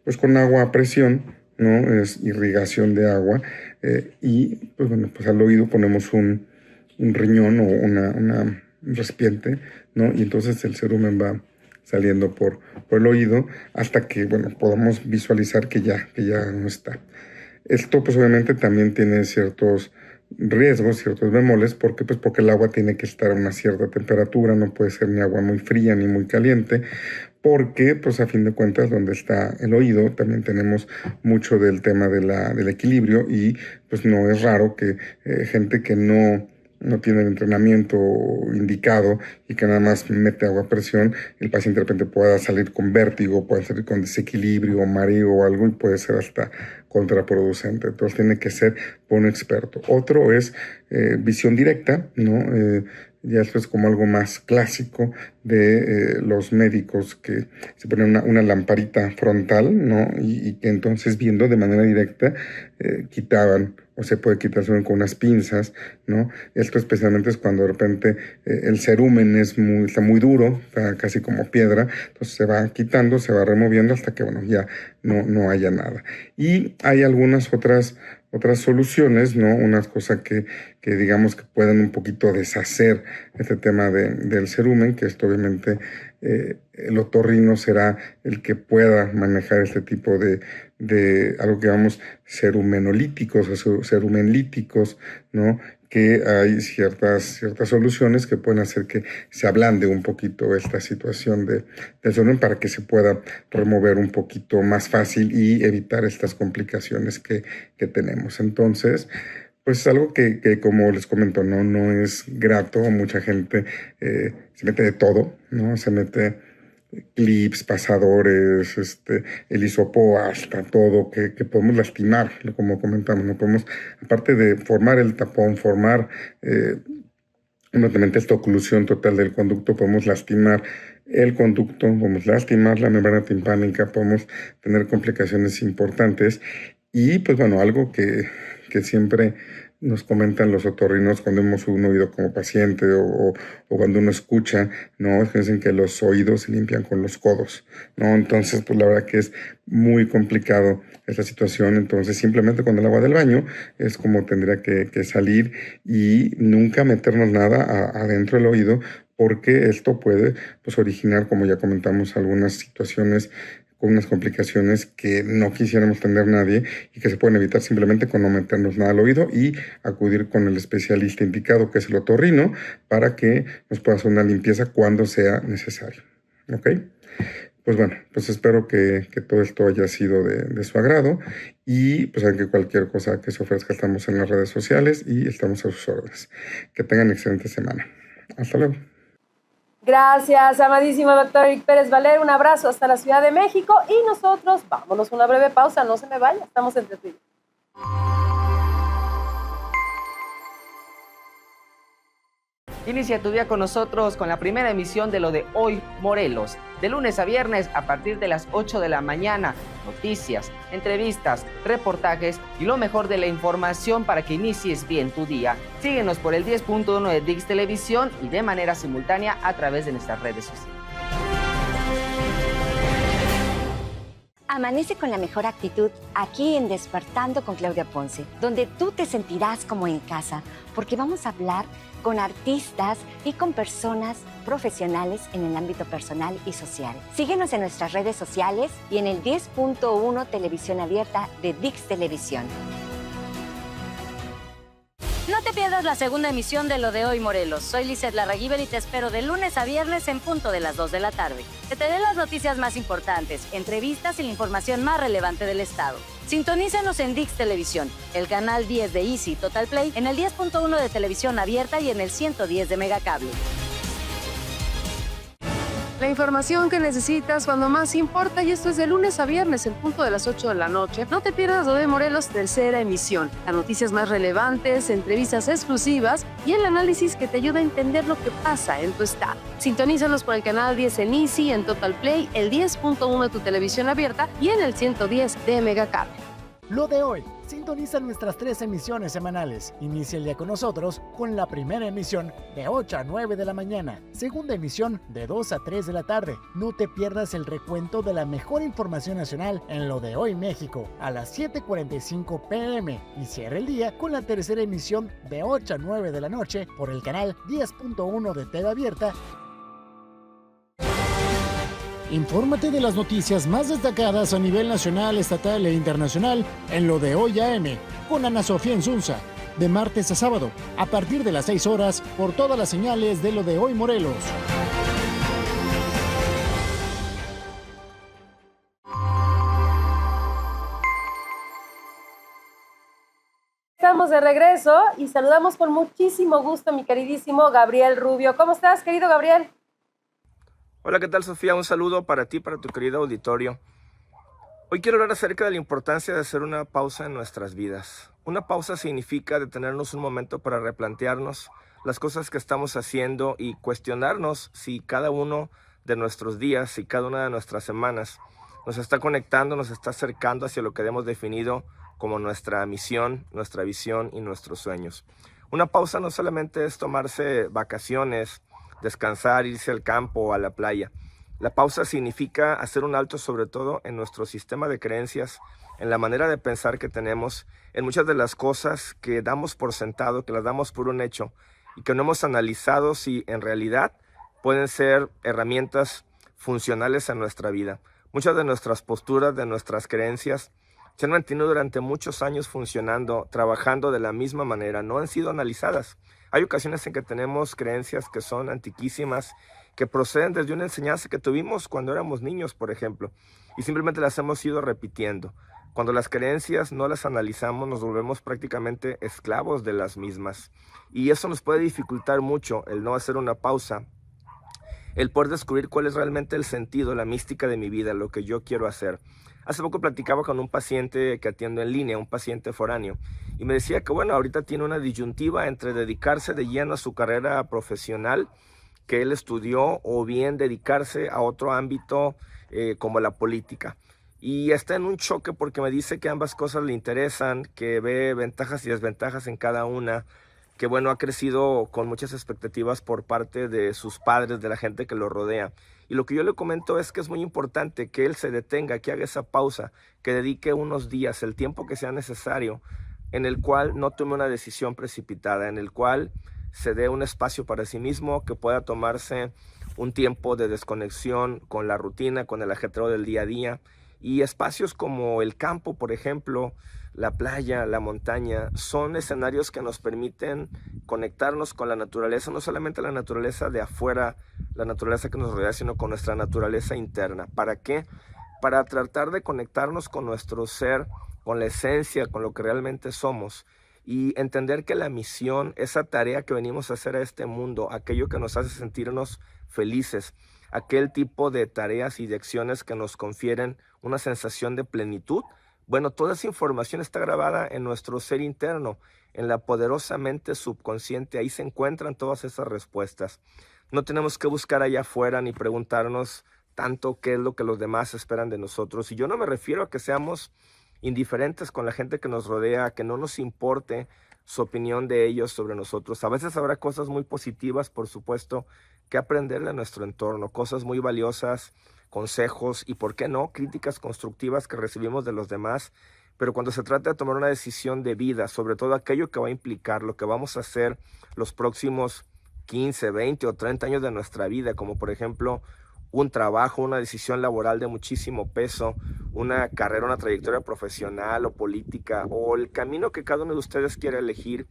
pues con agua a presión, ¿no? Es irrigación de agua y pues bueno, pues al oído ponemos un riñón o un recipiente, ¿no? Y entonces el cerumen va saliendo por el oído hasta que, bueno, podamos visualizar que ya no está. Esto pues obviamente también tiene ciertos riesgos, ciertos bemoles, porque el agua tiene que estar a una cierta temperatura, no puede ser ni agua muy fría ni muy caliente, porque pues a fin de cuentas donde está el oído también tenemos mucho del tema del equilibrio y pues no es raro que gente que no tiene el entrenamiento indicado y que nada más mete agua a presión, el paciente de repente pueda salir con vértigo, puede salir con desequilibrio, mareo o algo y puede ser hasta contraproducente. Entonces tiene que ser por un experto. Otro es visión directa, ¿no? Ya esto es como algo más clásico de los médicos que se ponen una lamparita frontal, ¿no? Y que entonces viendo de manera directa quitaban o se puede quitar con unas pinzas, ¿no? Esto especialmente es cuando de repente el cerumen está muy duro, está casi como piedra, entonces se va quitando, se va removiendo hasta que, bueno, ya no haya nada. Y hay algunas otras soluciones, ¿no? Unas cosas que digamos que pueden un poquito deshacer este tema del cerumen, que esto obviamente el otorrino será el que pueda manejar este tipo de algo que llamamos cerumenolíticos o cerumenlíticos, ¿no? Que hay ciertas soluciones que pueden hacer que se ablande un poquito esta situación del cerumen para que se pueda remover un poquito más fácil y evitar estas complicaciones que tenemos. Entonces, pues es algo que como les comento, no es grato. Mucha gente se mete de todo, ¿no? Se mete clips, pasadores, el hisopo, hasta todo, que podemos lastimar, como comentamos, no podemos, aparte de formar el tapón, formar esta oclusión total del conducto, podemos lastimar el conducto, podemos lastimar la membrana timpánica, podemos tener complicaciones importantes y pues bueno, algo que siempre nos comentan los otorrinos cuando hemos un oído como paciente o cuando uno escucha, ¿no? Es que dicen que los oídos se limpian con los codos, ¿no? Entonces, pues la verdad que es muy complicado esta situación. Entonces, simplemente con el agua del baño es como tendría que salir y nunca meternos nada adentro del oído, porque esto puede pues originar, como ya comentamos, algunas situaciones con unas complicaciones que no quisiéramos tener nadie y que se pueden evitar simplemente con no meternos nada al oído y acudir con el especialista indicado, que es el otorrino, para que nos pueda hacer una limpieza cuando sea necesario. ¿Ok? Pues bueno, pues espero que todo esto haya sido de su agrado y pues saben que cualquier cosa que se ofrezca estamos en las redes sociales y estamos a sus órdenes. Que tengan excelente semana. Hasta luego. Gracias, amadísimo doctor Eric Pérez Valer. Un abrazo hasta la Ciudad de México y nosotros vámonos a una breve pausa. No se me vaya, estamos entre tú y yo. Inicia tu día con nosotros con la primera emisión de Lo de Hoy Morelos. De lunes a viernes a partir de las 8 de la mañana. Noticias, entrevistas, reportajes y lo mejor de la información para que inicies bien tu día. Síguenos por el 10.1 de Dix Televisión y de manera simultánea a través de nuestras redes sociales. Amanece con la mejor actitud aquí en Despertando con Claudia Ponce, donde tú te sentirás como en casa, porque vamos a hablar con artistas y con personas profesionales en el ámbito personal y social. Síguenos en nuestras redes sociales y en el 10.1 Televisión Abierta de Dix Televisión. No te pierdas la segunda emisión de Lo de Hoy Morelos. Soy Lizeth Larraguibel y te espero de lunes a viernes en punto de las 2 de la tarde. Te daré las noticias más importantes, entrevistas y la información más relevante del estado. Sintonízanos en Dix Televisión, el canal 10 de Easy Total Play, en el 10.1 de Televisión Abierta y en el 110 de Megacable. La información que necesitas cuando más importa, y esto es de lunes a viernes en punto de las 8 de la noche. No te pierdas Lo de Morelos, tercera emisión. Las noticias más relevantes, entrevistas exclusivas y el análisis que te ayuda a entender lo que pasa en tu estado. Sintonízanos por el canal 10 en Easy, en Total Play, el 10.1 de tu televisión abierta y en el 110 de Megacable. Lo de hoy Sintoniza nuestras 3 emisiones semanales. Inicia el día con nosotros con la primera emisión de 8 a 9 de la mañana, segunda emisión de 2 a 3 de la tarde. No te pierdas el recuento de la mejor información nacional en Lo de Hoy México a las 7:45 p.m. y cierra el día con la tercera emisión de 8 a 9 de la noche por el canal 10.1 de TV Abierta. Infórmate de las noticias más destacadas a nivel nacional, estatal e internacional en Lo de Hoy AM con Ana Sofía Insunza, de martes a sábado, a partir de las 6 horas por todas las señales de Lo de Hoy Morelos. Estamos de regreso y saludamos con muchísimo gusto a mi queridísimo Gabriel Rubio. ¿Cómo estás, querido Gabriel? Hola, ¿qué tal, Sofía? Un saludo para ti, para tu querido auditorio. Hoy quiero hablar acerca de la importancia de hacer una pausa en nuestras vidas. Una pausa significa detenernos un momento para replantearnos las cosas que estamos haciendo y cuestionarnos si cada uno de nuestros días y cada una de nuestras semanas nos está conectando, nos está acercando hacia lo que hemos definido como nuestra misión, nuestra visión y nuestros sueños. Una pausa no solamente es tomarse vacaciones, descansar, irse al campo o a la playa. La pausa significa hacer un alto sobre todo en nuestro sistema de creencias, en la manera de pensar que tenemos, en muchas de las cosas que damos por sentado, que las damos por un hecho y que no hemos analizado si en realidad pueden ser herramientas funcionales en nuestra vida. Muchas de nuestras posturas, de nuestras creencias, se han mantenido durante muchos años funcionando, trabajando de la misma manera, no han sido analizadas. Hay ocasiones en que tenemos creencias que son antiquísimas, que proceden desde una enseñanza que tuvimos cuando éramos niños, por ejemplo, y simplemente las hemos ido repitiendo. Cuando las creencias no las analizamos, nos volvemos prácticamente esclavos de las mismas. Y eso nos puede dificultar mucho, el no hacer una pausa, el poder descubrir cuál es realmente el sentido, la mística de mi vida, lo que yo quiero hacer. Hace poco platicaba con un paciente que atiendo en línea, un paciente foráneo, y me decía que bueno, ahorita tiene una disyuntiva entre dedicarse de lleno a su carrera profesional que él estudió o bien dedicarse a otro ámbito como la política. Y está en un choque porque me dice que ambas cosas le interesan, que ve ventajas y desventajas en cada una, que bueno, ha crecido con muchas expectativas por parte de sus padres, de la gente que lo rodea. Y lo que yo le comento es que es muy importante que él se detenga, que haga esa pausa, que dedique unos días, el tiempo que sea necesario, en el cual no tome una decisión precipitada, en el cual se dé un espacio para sí mismo, que pueda tomarse un tiempo de desconexión con la rutina, con el ajetreo del día a día. Y espacios como el campo, por ejemplo, la playa, la montaña, son escenarios que nos permiten conectarnos con la naturaleza, no solamente la naturaleza de afuera, la naturaleza que nos rodea, sino con nuestra naturaleza interna. ¿Para qué? Para tratar de conectarnos con nuestro ser, con la esencia, con lo que realmente somos, y entender que la misión, esa tarea que venimos a hacer a este mundo, aquello que nos hace sentirnos felices, aquel tipo de tareas y de acciones que nos confieren una sensación de plenitud, bueno, toda esa información está grabada en nuestro ser interno, en la poderosa mente subconsciente. Ahí se encuentran todas esas respuestas. No tenemos que buscar allá afuera ni preguntarnos tanto qué es lo que los demás esperan de nosotros. Y yo no me refiero a que seamos indiferentes con la gente que nos rodea, que no nos importe su opinión de ellos sobre nosotros. A veces habrá cosas muy positivas, por supuesto, que aprender de nuestro entorno, cosas muy valiosas, consejos y, ¿por qué no?, críticas constructivas que recibimos de los demás. Pero cuando se trata de tomar una decisión de vida, sobre todo aquello que va a implicar lo que vamos a hacer los próximos 15, 20 o 30 años de nuestra vida, como por ejemplo un trabajo, una decisión laboral de muchísimo peso, una carrera, una trayectoria profesional o política, o el camino que cada uno de ustedes quiera elegir,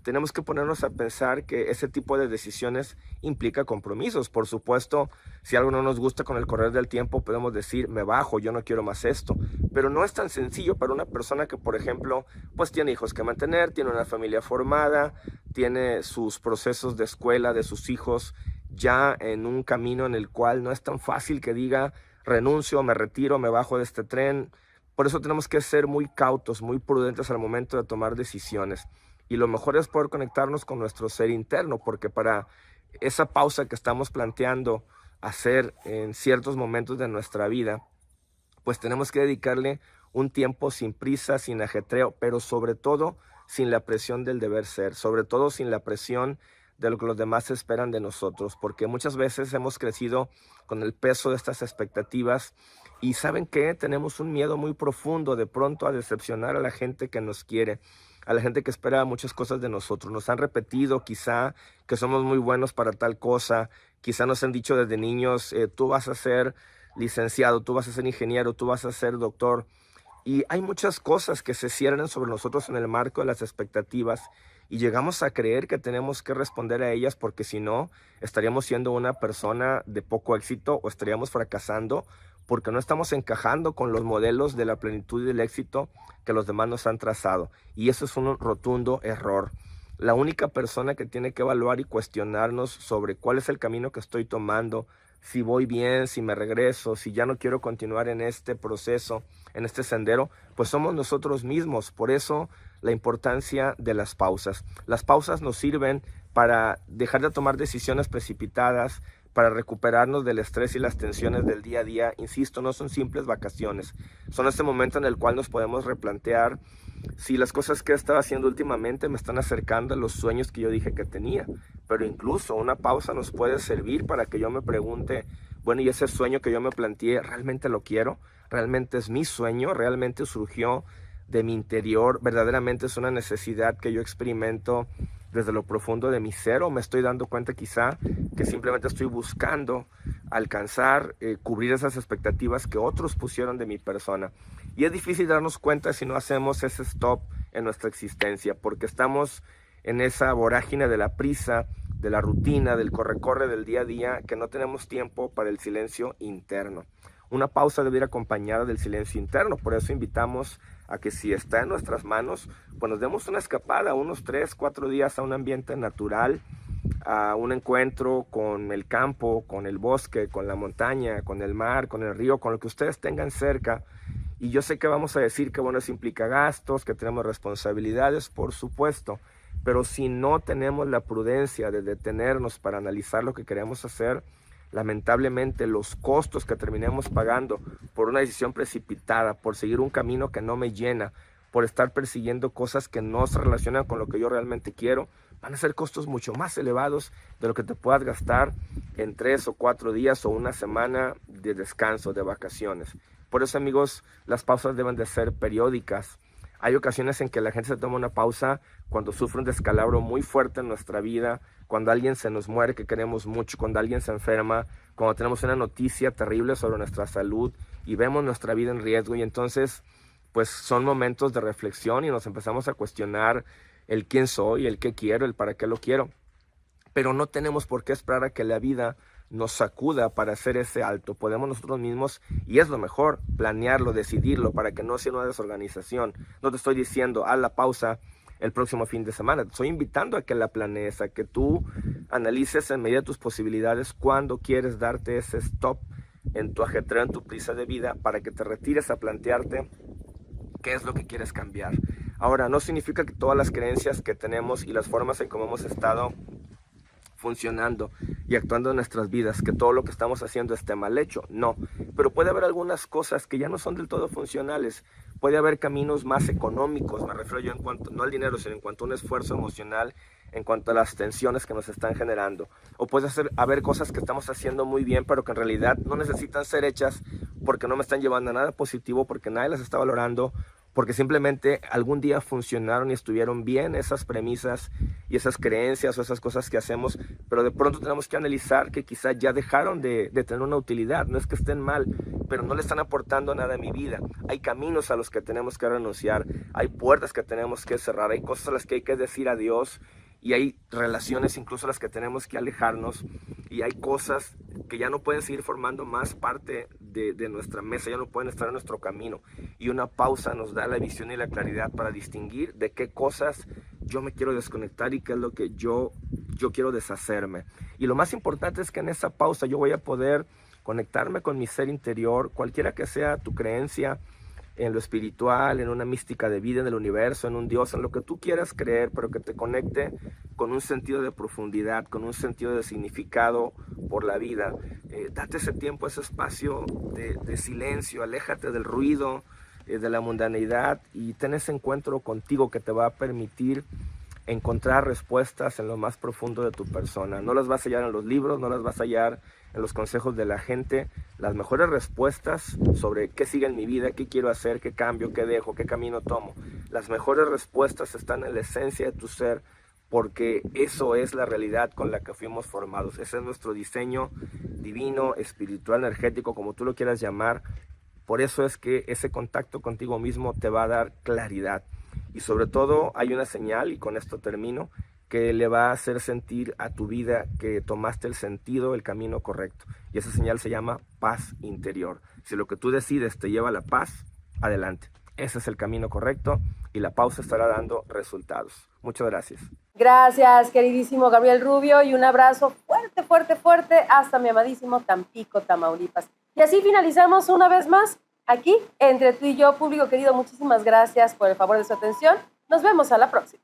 tenemos que ponernos a pensar que ese tipo de decisiones implica compromisos. Por supuesto, si algo no nos gusta con el correr del tiempo, podemos decir, me bajo, yo no quiero más esto. Pero no es tan sencillo para una persona que, por ejemplo, pues tiene hijos que mantener, tiene una familia formada, tiene sus procesos de escuela de sus hijos ya en un camino en el cual no es tan fácil que diga, renuncio, me retiro, me bajo de este tren. Por eso tenemos que ser muy cautos, muy prudentes al momento de tomar decisiones. Y lo mejor es poder conectarnos con nuestro ser interno, porque para esa pausa que estamos planteando hacer en ciertos momentos de nuestra vida, pues tenemos que dedicarle un tiempo sin prisa, sin ajetreo, pero sobre todo sin la presión del deber ser, sobre todo sin la presión de lo que los demás esperan de nosotros, porque muchas veces hemos crecido con el peso de estas expectativas y ¿saben qué? Tenemos un miedo muy profundo de pronto a decepcionar a la gente que nos quiere, a la gente que espera muchas cosas de nosotros. Nos han repetido quizá que somos muy buenos para tal cosa, quizá nos han dicho desde niños, tú vas a ser licenciado, tú vas a ser ingeniero, tú vas a ser doctor. Y hay muchas cosas que se cierran sobre nosotros en el marco de las expectativas y llegamos a creer que tenemos que responder a ellas porque si no, estaríamos siendo una persona de poco éxito o estaríamos fracasando porque no estamos encajando con los modelos de la plenitud y del éxito que los demás nos han trazado. Y eso es un rotundo error. La única persona que tiene que evaluar y cuestionarnos sobre cuál es el camino que estoy tomando, si voy bien, si me regreso, si ya no quiero continuar en este proceso, en este sendero, pues somos nosotros mismos. Por eso la importancia de las pausas. Las pausas nos sirven para dejar de tomar decisiones precipitadas, para recuperarnos del estrés y las tensiones del día a día. Insisto, no son simples vacaciones. Son este momento en el cual nos podemos replantear si las cosas que he estado haciendo últimamente me están acercando a los sueños que yo dije que tenía. Pero incluso una pausa nos puede servir para que yo me pregunte, bueno, ¿y ese sueño que yo me planteé, realmente lo quiero? ¿Realmente es mi sueño? ¿Realmente surgió de mi interior? ¿Verdaderamente es una necesidad que yo experimento desde lo profundo de mi ser? ¿O me estoy dando cuenta quizá que simplemente estoy buscando alcanzar, cubrir esas expectativas que otros pusieron de mi persona? Y es difícil darnos cuenta si no hacemos ese stop en nuestra existencia, porque estamos en esa vorágine de la prisa, de la rutina, del corre-corre del día a día, que no tenemos tiempo para el silencio interno. Una pausa debe ir acompañada del silencio interno, por eso invitamos a que si está en nuestras manos, pues nos demos una escapada, unos 3, 4 días a un ambiente natural, a un encuentro con el campo, con el bosque, con la montaña, con el mar, con el río, con lo que ustedes tengan cerca. Y yo sé que vamos a decir que bueno, eso implica gastos, que tenemos responsabilidades, por supuesto, pero si no tenemos la prudencia de detenernos para analizar lo que queremos hacer, lamentablemente los costos que terminemos pagando por una decisión precipitada, por seguir un camino que no me llena, por estar persiguiendo cosas que no se relacionan con lo que yo realmente quiero, van a ser costos mucho más elevados de lo que te puedas gastar en 3 o 4 días o una semana de descanso, de vacaciones. Por eso, amigos, las pausas deben de ser periódicas. Hay ocasiones en que la gente se toma una pausa cuando sufre un descalabro muy fuerte en nuestra vida, cuando alguien se nos muere que queremos mucho, cuando alguien se enferma, cuando tenemos una noticia terrible sobre nuestra salud y vemos nuestra vida en riesgo. Y entonces, pues son momentos de reflexión y nos empezamos a cuestionar el quién soy, el qué quiero, el para qué lo quiero. Pero no tenemos por qué esperar a que la vida nos sacuda para hacer ese alto. Podemos nosotros mismos, y es lo mejor, planearlo, decidirlo, para que no sea una desorganización. No te estoy diciendo, haz la pausa el próximo fin de semana. Te estoy invitando a que la planees, a que tú analices en medida de tus posibilidades cuándo quieres darte ese stop en tu ajetreo, en tu prisa de vida, para que te retires a plantearte qué es lo que quieres cambiar. Ahora, no significa que todas las creencias que tenemos y las formas en cómo hemos estado funcionando y actuando en nuestras vidas, que todo lo que estamos haciendo esté mal hecho, no, pero puede haber algunas cosas que ya no son del todo funcionales. Puede haber caminos más económicos, me refiero yo en cuanto, no al dinero, sino en cuanto a un esfuerzo emocional, en cuanto a las tensiones que nos están generando. O puede haber cosas que estamos haciendo muy bien, pero que en realidad no necesitan ser hechas porque no me están llevando a nada positivo, porque nadie las está valorando, porque simplemente algún día funcionaron y estuvieron bien esas premisas y esas creencias o esas cosas que hacemos, pero de pronto tenemos que analizar que quizás ya dejaron de tener una utilidad. No es que estén mal, pero no le están aportando nada a mi vida. Hay caminos a los que tenemos que renunciar, hay puertas que tenemos que cerrar, hay cosas a las que hay que decir adiós, y hay relaciones incluso a las que tenemos que alejarnos, y hay cosas que ya no pueden seguir formando más parte de nuestra mesa, ya no pueden estar en nuestro camino, y una pausa nos da la visión y la claridad para distinguir de qué cosas yo me quiero desconectar y qué es lo que yo quiero deshacerme. Y lo más importante es que en esa pausa yo voy a poder conectarme con mi ser interior, cualquiera que sea tu creencia, en lo espiritual, en una mística de vida, en el universo, en un Dios, en lo que tú quieras creer, pero que te conecte con un sentido de profundidad, con un sentido de significado por la vida. Date ese tiempo, ese espacio de silencio, aléjate del ruido, de la mundaneidad y ten ese encuentro contigo que te va a permitir encontrar respuestas en lo más profundo de tu persona. No las vas a hallar en los libros, no las vas a hallar en los consejos de la gente. Las mejores respuestas sobre qué sigue en mi vida, qué quiero hacer, qué cambio, qué dejo, qué camino tomo. Las mejores respuestas están en la esencia de tu ser, porque eso es la realidad con la que fuimos formados. Ese es nuestro diseño divino, espiritual, energético, como tú lo quieras llamar. Por eso es que ese contacto contigo mismo te va a dar claridad. Y sobre todo hay una señal, y con esto termino, que le va a hacer sentir a tu vida que tomaste el sentido, el camino correcto. Y esa señal se llama paz interior. Si lo que tú decides te lleva a la paz, adelante. Ese es el camino correcto y la pausa estará dando resultados. Muchas gracias. Gracias, queridísimo Gabriel Rubio, y un abrazo fuerte, fuerte, fuerte hasta mi amadísimo Tampico, Tamaulipas. Y así finalizamos una vez más aquí entre tú y yo, público querido. Muchísimas gracias por el favor de su atención. Nos vemos a la próxima.